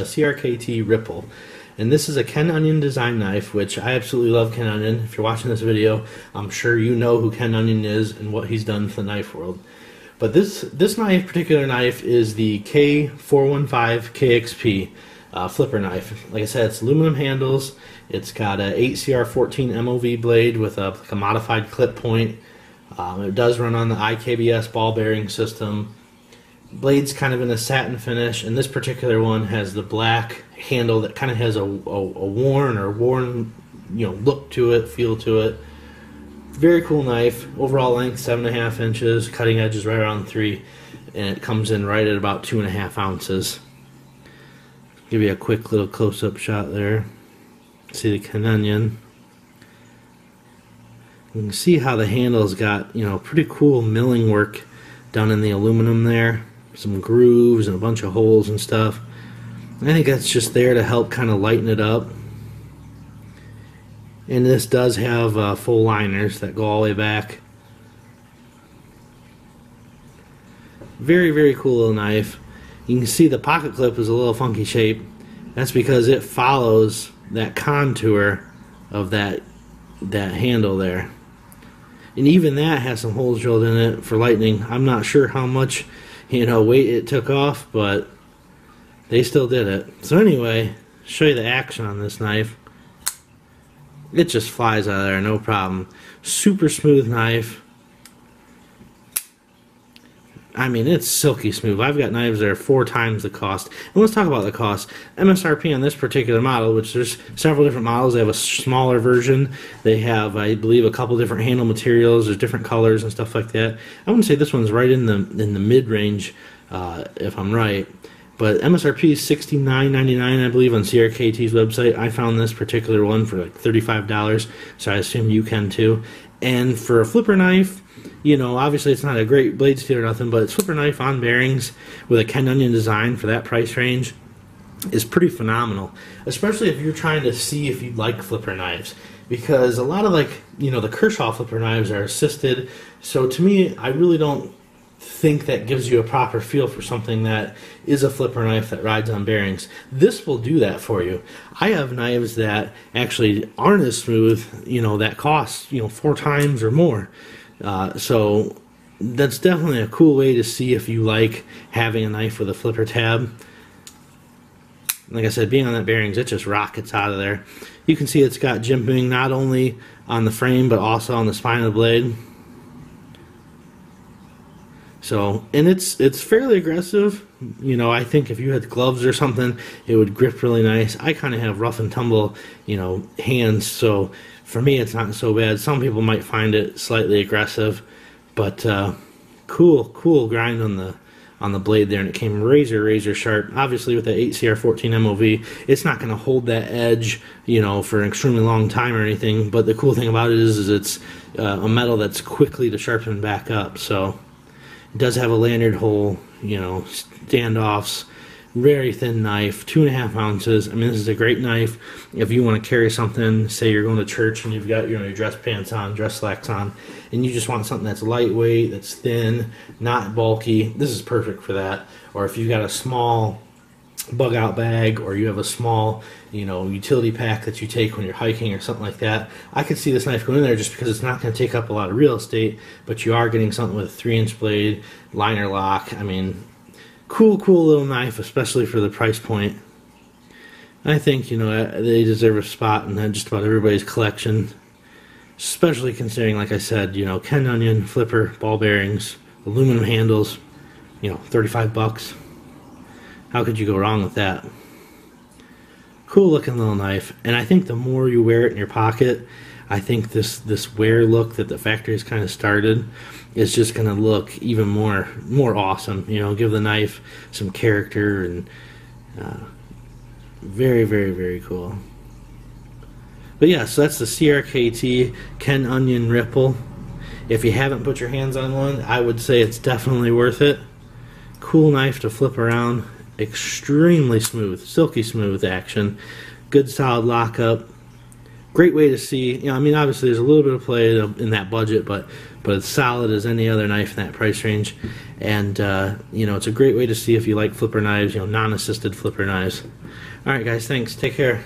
CRKT Ripple. And this is a Ken Onion design knife, which I absolutely love Ken Onion. If you're watching this video, I'm sure you know who Ken Onion is and what he's done for the knife world. But this particular knife is the K415 KXP flipper knife. Like I said, it's aluminum handles. It's got a 8CR14 MOV blade with like a modified clip point. It does run on the IKBS ball bearing system. Blade's kind of in a satin finish, and this particular one has the black handle that kind of has a worn look to it, feel to it. Very cool knife. Overall length 7.5 inches, cutting edge is right around 3, and it comes in right at about 2.5 ounces. Give you a quick little close-up shot there. See the Ken Onion. You can see how the handle's got pretty cool milling work done in the aluminum there. Some grooves and a bunch of holes and stuff. I think that's just there to help kind of lighten it up. And this does have full liners that go all the way back. Very, very cool little knife. You can see the pocket clip is a little funky shape. That's because it follows that contour of that handle there. And even that has some holes drilled in it for lightning. I'm not sure how much weight it took off, but they still did it. So anyway, show you the action on this knife. It just flies out of there, no problem. Super smooth knife. I mean, it's silky smooth. I've got knives that are 4 times the cost. And let's talk about the cost. MSRP on this particular model, which there's several different models. They have a smaller version. They have, I believe, a couple different handle materials. There's different colors and stuff like that. I wouldn't say this one's right in the mid-range, if I'm right. But MSRP is $69.99, I believe, on CRKT's website. I found this particular one for like $35, so I assume you can too. And for a flipper knife, obviously it's not a great blade steel or nothing, but it's flipper knife on bearings with a Ken Onion design for that price range is pretty phenomenal. Especially if you're trying to see if you like flipper knives. Because a lot of the Kershaw flipper knives are assisted. So to me, I really don't think that gives you a proper feel for something that is a flipper knife that rides on bearings. This will do that for you. I have knives that actually aren't as smooth, that cost 4 times or more. So that's definitely a cool way to see if you like having a knife with a flipper tab. Like I said, being on that bearings, it just rockets out of there. You can see it's got jimping not only on the frame but also on the spine of the blade. So, and it's fairly aggressive. I think if you had gloves or something, it would grip really nice. I kind of have rough and tumble, hands, so for me it's not so bad. Some people might find it slightly aggressive, but cool grind on the blade there, and it came razor sharp. Obviously with the 8CR14 MOV, it's not going to hold that edge, for an extremely long time or anything. But the cool thing about it is it's a metal that's quickly to sharpen back up. So it does have a lanyard hole, standoffs, very thin knife, 2.5 ounces. I mean, this is a great knife if you want to carry something, say you're going to church and you've got your dress pants on, dress slacks on, and you just want something that's lightweight, that's thin, not bulky. This is perfect for that. Or if you've got a small bug out bag, or you have a small utility pack that you take when you're hiking or something like that, I could see this knife going in there just because it's not going to take up a lot of real estate, but you are getting something with a 3-inch blade, liner lock. I mean, cool little knife, especially for the price point. I think they deserve a spot in just about everybody's collection, especially considering, like I said, Ken Onion flipper ball bearings, aluminum handles, $35. How could you go wrong with that? Cool looking little knife, and I think the more you wear it in your pocket, I think this wear look that the factory has kind of started is just going to look even more awesome. Give the knife some character, and very cool. But yeah, so that's the CRKT Ken Onion Ripple. If you haven't put your hands on one, I would say it's definitely worth it. Cool knife to flip around. Extremely smooth, silky smooth action. Good solid lockup. great way to see. You know, I mean, obviously there's a little bit of play in that budget, but it's solid as any other knife in that price range. And you know, it's a great way to see if you like flipper knives, you know, non-assisted flipper knives. All right, guys, thanks. Take care.